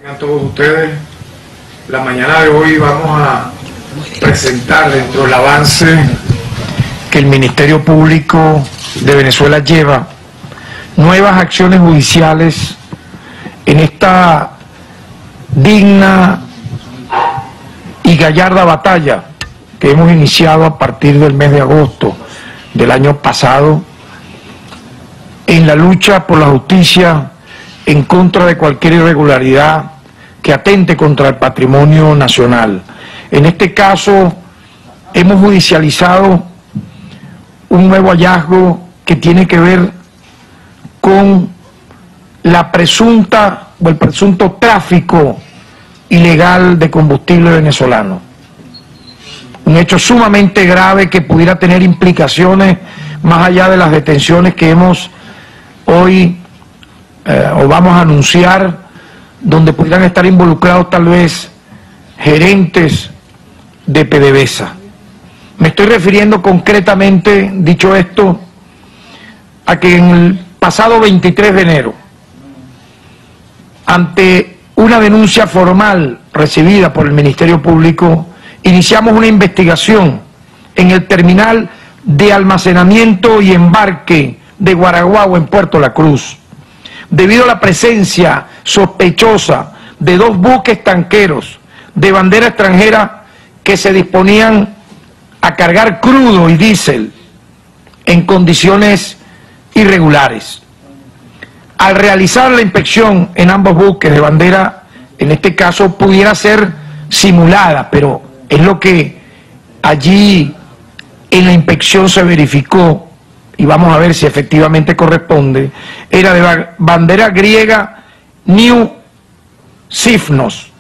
A todos ustedes, la mañana de hoy vamos a presentar dentro del avance que el Ministerio Público de Venezuela lleva nuevas acciones judiciales en esta digna y gallarda batalla que hemos iniciado a partir del mes de agosto del año pasado en la lucha por la justicia en contra de cualquier irregularidad que atente contra el patrimonio nacional. En este caso hemos judicializado un nuevo hallazgo que tiene que ver con la presunta o el presunto tráfico ilegal de combustible venezolano. Un hecho sumamente grave que pudiera tener implicaciones más allá de las detenciones que hemos hoy o vamos a anunciar, donde pudieran estar involucrados tal vez gerentes de PDVSA. Me estoy refiriendo concretamente, dicho esto, a que en el pasado 23 de enero, ante una denuncia formal recibida por el Ministerio Público, iniciamos una investigación en el terminal de almacenamiento y embarque de Guaraguao en Puerto La Cruz, debido a la presencia sospechosa de dos buques tanqueros de bandera extranjera que se disponían a cargar crudo y diésel en condiciones irregulares. Al realizar la inspección en ambos buques de bandera, en este caso pudiera ser simulada, pero es lo que allí en la inspección se verificó, y vamos a ver si efectivamente corresponde, era de bandera griega New Sifnos,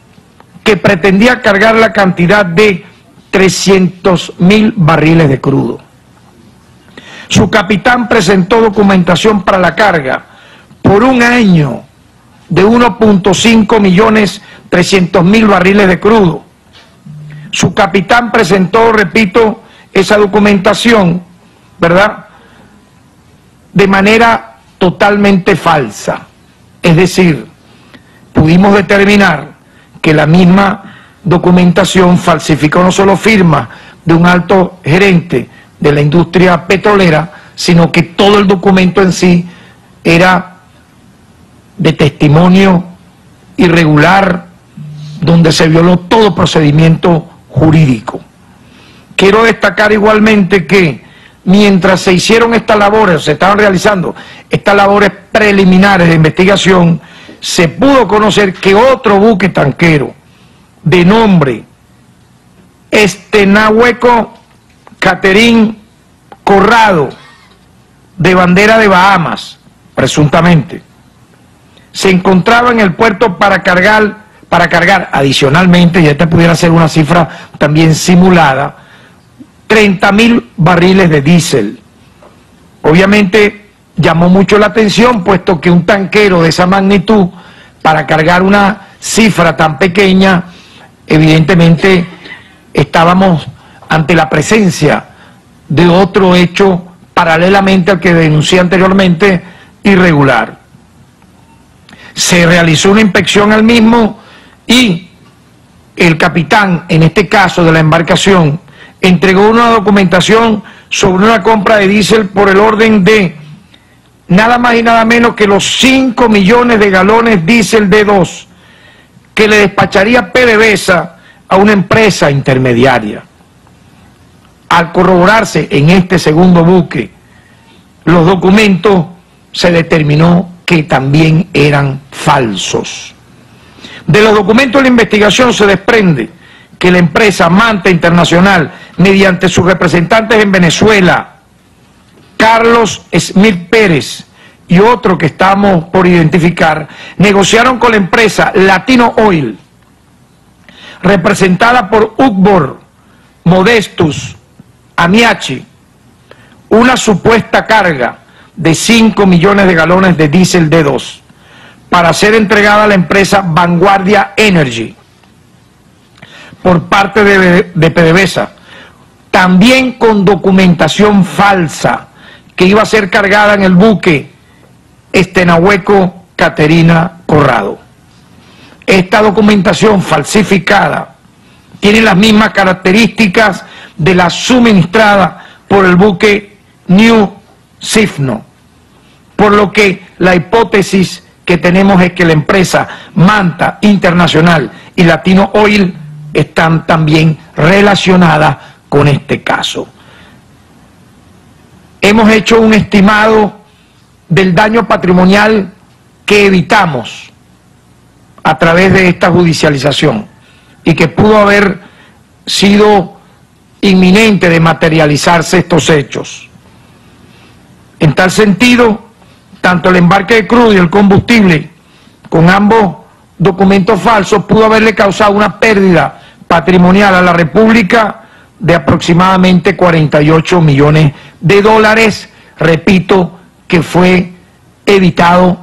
que pretendía cargar la cantidad de 300.000 barriles de crudo. Su capitán presentó documentación para la carga por un año de 1.5.300.000 barriles de crudo. Su capitán presentó, repito, esa documentación, ¿verdad?, de manera totalmente falsa. Es decir, pudimos determinar que la misma documentación falsificó no solo firma de un alto gerente de la industria petrolera, sino que todo el documento en sí era de testimonio irregular, donde se violó todo procedimiento jurídico. Quiero destacar igualmente que mientras se hicieron estas labores, se estaban realizando estas labores preliminares de investigación, se pudo conocer que otro buque tanquero de nombre Estenahueco Catherine Corrado, de bandera de Bahamas, presuntamente, se encontraba en el puerto para cargar adicionalmente, y esta pudiera ser una cifra también simulada, 30.000 barriles de diésel. Obviamente llamó mucho la atención, puesto que un tanquero de esa magnitud, para cargar una cifra tan pequeña, evidentemente estábamos ante la presencia de otro hecho paralelamente al que denuncié anteriormente, irregular. Se realizó una inspección al mismo y el capitán, en este caso de la embarcación, entregó una documentación sobre una compra de diésel por el orden de nada más y nada menos que los 5 millones de galones diésel D2 que le despacharía PDVSA a una empresa intermediaria. Al corroborarse en este segundo buque los documentos, se determinó que también eran falsos. De los documentos de la investigación se desprende que la empresa Manta Internacional, mediante sus representantes en Venezuela, Carlos Smith Pérez y otro que estamos por identificar, negociaron con la empresa Latino Oil, representada por Ugbor Modestus Amiachi, una supuesta carga de 5 millones de galones de diésel D2 para ser entregada a la empresa Vanguardia Energy por parte de PDVSA, también con documentación falsa que iba a ser cargada en el buque Estenahueco Caterina Corrado. esta documentación falsificada tiene las mismas características de la suministrada por el buque New Sifno, por lo que la hipótesis que tenemos es que la empresa Manta Internacional y Latino Oil están también relacionadas con este caso. Hemos hecho un estimado del daño patrimonial que evitamos a través de esta judicialización y que pudo haber sido inminente de materializarse estos hechos. En tal sentido, tanto el embarque de crudo y el combustible, con ambos documentos falsos, pudo haberle causado una pérdida patrimonial a la República de aproximadamente 48 millones de dólares, repito, que fue evitado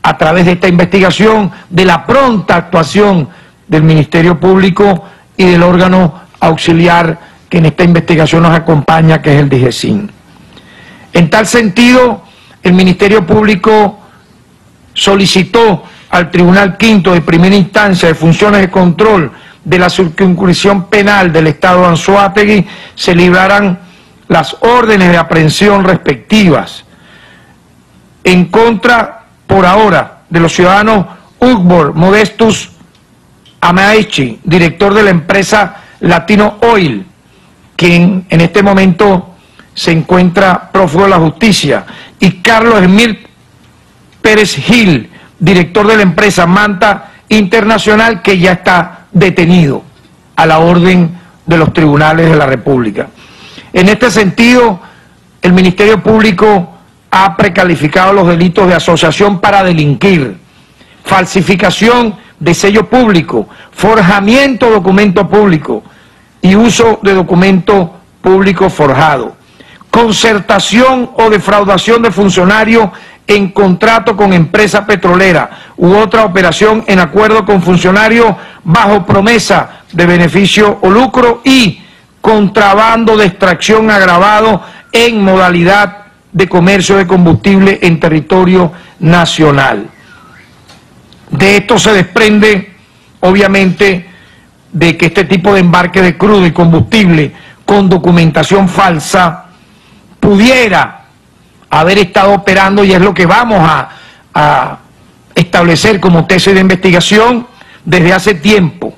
a través de esta investigación, de la pronta actuación del Ministerio Público y del órgano auxiliar que en esta investigación nos acompaña, que es el DIGESIN. En tal sentido, el Ministerio Público solicitó al Tribunal Quinto de Primera Instancia de Funciones de Control de la Circunscripción Penal del Estado de Anzoátegui se libraran las órdenes de aprehensión respectivas en contra, por ahora, de los ciudadanos Ugbor Modestus Amaechi, director de la empresa Latino Oil, quien en este momento se encuentra prófugo de la justicia, y Carlos Emil Pérez Gil, director de la empresa Manta Internacional, que ya está detenido a la orden de los tribunales de la República. En este sentido, el Ministerio Público ha precalificado los delitos de asociación para delinquir, falsificación de sello público, forjamiento de documento público y uso de documento público forjado, concertación o defraudación de funcionario en contrato con empresa petrolera u otra operación en acuerdo con funcionarios bajo promesa de beneficio o lucro, y contrabando de extracción agravado en modalidad de comercio de combustible en territorio nacional. De esto se desprende, obviamente, de que este tipo de embarque de crudo y combustible con documentación falsa pudiera haber estado operando, y es lo que vamos a establecer como tesis de investigación desde hace tiempo,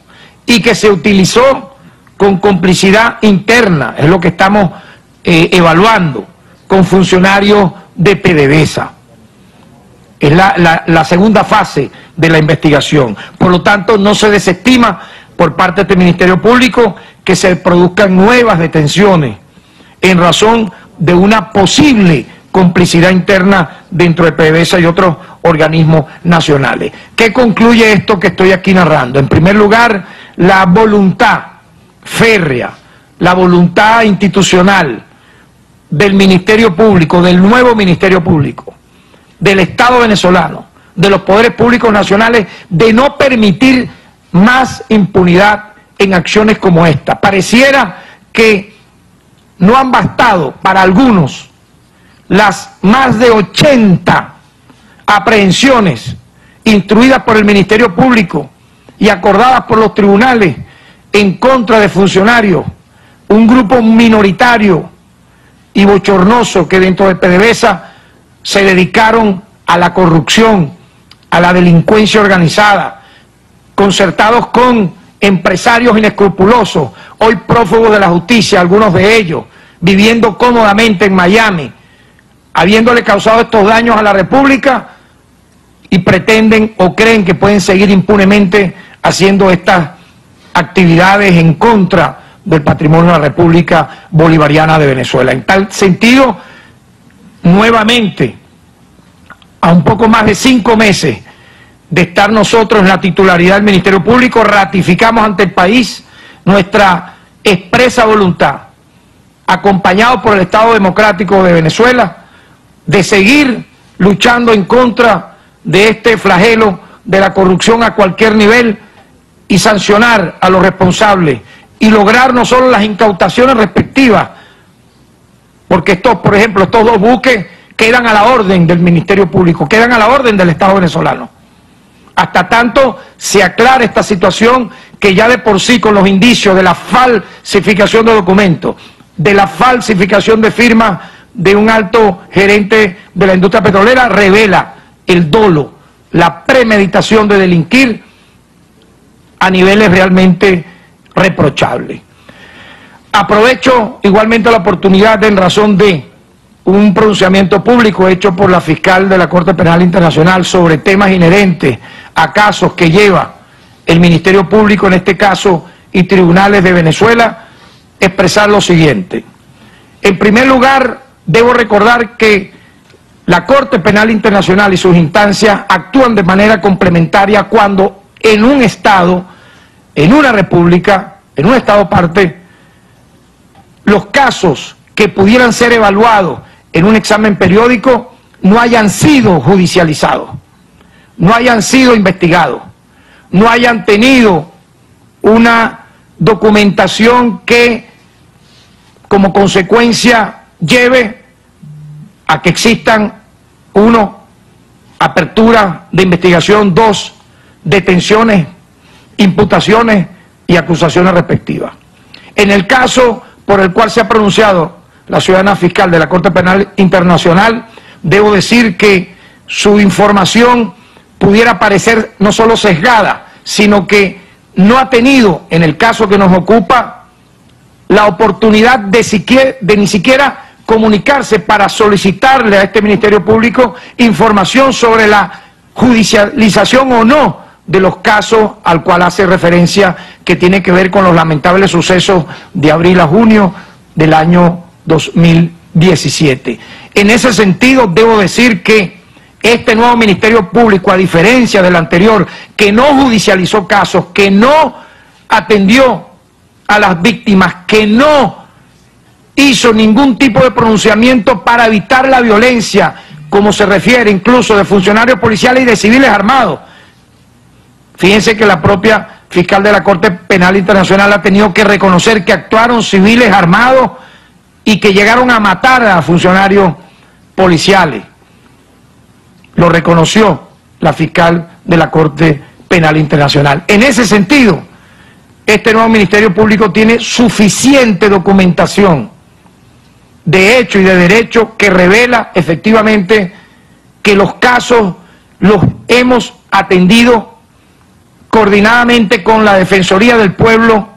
y que se utilizó con complicidad interna, es lo que estamos evaluando, con funcionarios de PDVSA. Es la segunda fase de la investigación. Por lo tanto, no se desestima por parte de este Ministerio Público que se produzcan nuevas detenciones en razón de una posible complicidad interna dentro de PDVSA y otros organismos nacionales. ¿Qué concluye esto que estoy aquí narrando? En primer lugar, la voluntad férrea, la voluntad institucional del Ministerio Público, del nuevo Ministerio Público, del Estado venezolano, de los poderes públicos nacionales, de no permitir más impunidad en acciones como esta. Pareciera que no han bastado para algunos las más de 80 aprehensiones instruidas por el Ministerio Público y acordadas por los tribunales en contra de funcionarios, un grupo minoritario y bochornoso que dentro de PDVSA se dedicaron a la corrupción, a la delincuencia organizada, concertados con empresarios inescrupulosos, hoy prófugos de la justicia, algunos de ellos, viviendo cómodamente en Miami, habiéndole causado estos daños a la República, y pretenden o creen que pueden seguir impunemente haciendo estas actividades en contra del patrimonio de la República Bolivariana de Venezuela. En tal sentido, nuevamente, a un poco más de 5 meses de estar nosotros en la titularidad del Ministerio Público, ratificamos ante el país nuestra expresa voluntad, acompañado por el Estado Democrático de Venezuela, de seguir luchando en contra de este flagelo de la corrupción a cualquier nivel y sancionar a los responsables y lograr no solo las incautaciones respectivas, porque estos, por ejemplo, estos 2 buques quedan a la orden del Ministerio Público, quedan a la orden del Estado venezolano. hasta tanto se aclare esta situación que ya de por sí, con los indicios de la falsificación de documentos, de la falsificación de firmas de un alto gerente de la industria petrolera, revela el dolo, la premeditación de delinquir a niveles realmente reprochables. Aprovecho igualmente la oportunidad en razón de un pronunciamiento público hecho por la fiscal de la Corte Penal Internacional sobre temas inherentes a casos que lleva el Ministerio Público, en este caso, y tribunales de Venezuela, expresar lo siguiente. En primer lugar, debo recordar que la Corte Penal Internacional y sus instancias actúan de manera complementaria cuando en un Estado, en una república, en un Estado parte, los casos que pudieran ser evaluados en un examen periódico no hayan sido judicializados, no hayan sido investigados, no hayan tenido una documentación que como consecuencia lleve a que existan, 1, apertura de investigación, 2, detenciones, imputaciones y acusaciones respectivas. En el caso por el cual se ha pronunciado la ciudadana fiscal de la Corte Penal Internacional, debo decir que su información pudiera parecer no solo sesgada, sino que no ha tenido, en el caso que nos ocupa, la oportunidad de ni siquiera comunicarse para solicitarle a este Ministerio Público información sobre la judicialización o no de los casos al cual hace referencia, que tiene que ver con los lamentables sucesos de abril a junio del año 2017. En ese sentido, debo decir que este nuevo Ministerio Público, a diferencia del anterior, que no judicializó casos, que no atendió a las víctimas, que no hizo ningún tipo de pronunciamiento para evitar la violencia, como se refiere incluso de funcionarios policiales y de civiles armados. Fíjense que la propia fiscal de la Corte Penal Internacional ha tenido que reconocer que actuaron civiles armados y que llegaron a matar a funcionarios policiales. Lo reconoció la fiscal de la Corte Penal Internacional. En ese sentido, este nuevo Ministerio Público tiene suficiente documentación de hecho y de derecho que revela efectivamente que los casos los hemos atendido coordinadamente con la Defensoría del Pueblo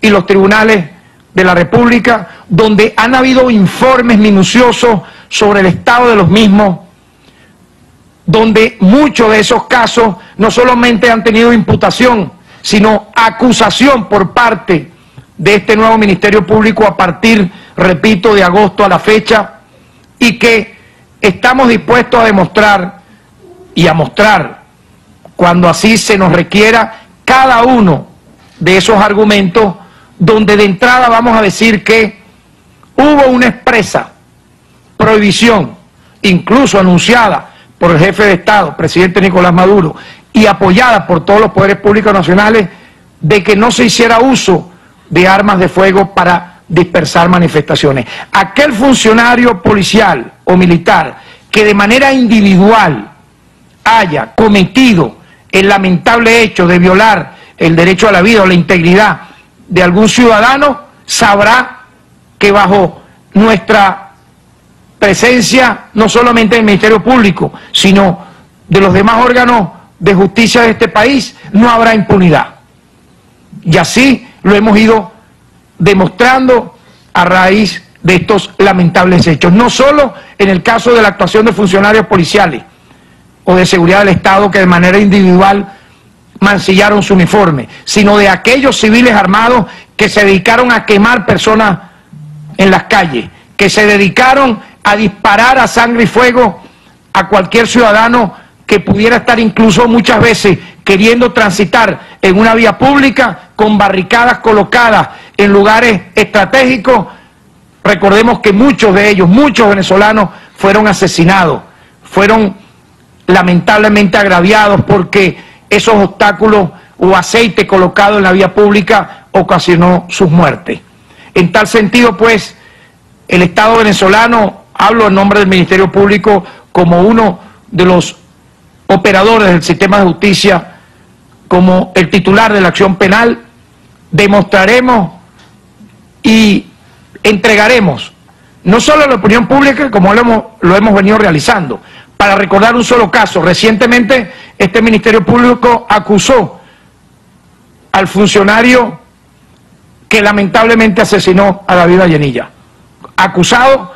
y los tribunales de la República, donde han habido informes minuciosos sobre el estado de los mismos, donde muchos de esos casos no solamente han tenido imputación, sino acusación por parte de este nuevo Ministerio Público a partir, repito, de agosto a la fecha, y que estamos dispuestos a demostrar y a mostrar, cuando así se nos requiera, cada uno de esos argumentos, donde de entrada vamos a decir que hubo una expresa prohibición, incluso anunciada por el jefe de Estado, presidente Nicolás Maduro, y apoyada por todos los poderes públicos nacionales, de que no se hiciera uso de armas de fuego para dispersar manifestaciones. Aquel funcionario policial o militar que de manera individual haya cometido el lamentable hecho de violar el derecho a la vida o la integridad de algún ciudadano, sabrá que bajo nuestra presencia, no solamente del Ministerio Público, sino de los demás órganos de justicia de este país, no habrá impunidad. Y así lo hemos ido demostrando a raíz de estos lamentables hechos, no solo en el caso de la actuación de funcionarios policiales o de seguridad del Estado que de manera individual mancillaron su uniforme, sino de aquellos civiles armados que se dedicaron a quemar personas en las calles, que se dedicaron a disparar a sangre y fuego a cualquier ciudadano que pudiera estar incluso muchas veces queriendo transitar en una vía pública con barricadas colocadas en lugares estratégicos. Recordemos que muchos de ellos, muchos venezolanos, fueron asesinados, fueron lamentablemente agraviados porque esos obstáculos o aceite colocado en la vía pública ocasionó sus muertes. En tal sentido, pues, el Estado venezolano, hablo en nombre del Ministerio Público como uno de los operadores del sistema de justicia, como el titular de la acción penal, demostraremos y entregaremos no solo a la opinión pública, como lo hemos venido realizando. Para recordar un solo caso, recientemente este Ministerio Público acusó al funcionario que lamentablemente asesinó a David Vallenilla, acusado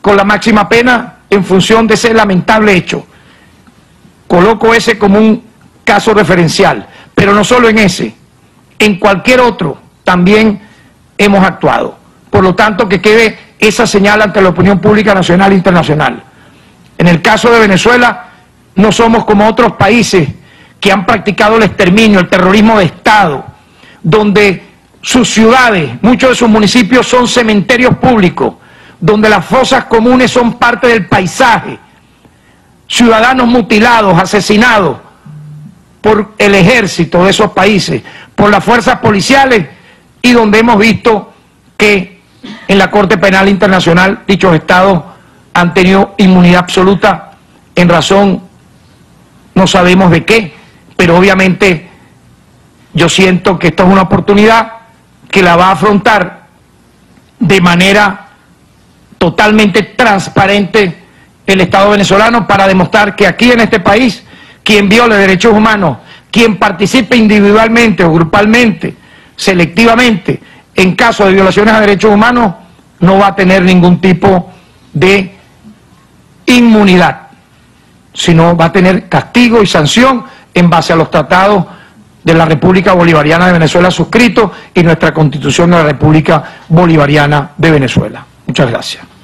con la máxima pena en función de ese lamentable hecho. Coloco ese como un caso referencial, pero no solo en ese, en cualquier otro también hemos actuado. Por lo tanto, que quede esa señal ante la opinión pública nacional e internacional. En el caso de Venezuela, no somos como otros países que han practicado el exterminio, el terrorismo de Estado, donde sus ciudades, muchos de sus municipios son cementerios públicos, donde las fosas comunes son parte del paisaje, ciudadanos mutilados, asesinados por el ejército de esos países, por las fuerzas policiales, y donde hemos visto que en la Corte Penal Internacional dichos estados han tenido inmunidad absoluta en razón, no sabemos de qué, pero obviamente yo siento que esta es una oportunidad que la va a afrontar de manera totalmente transparente el Estado venezolano para demostrar que aquí en este país, quien viole derechos humanos, quien participe individualmente o grupalmente, selectivamente, en caso de violaciones a derechos humanos, no va a tener ningún tipo de inmunidad, sino va a tener castigo y sanción en base a los tratados de la República Bolivariana de Venezuela suscritos y nuestra Constitución de la República Bolivariana de Venezuela. Muchas gracias.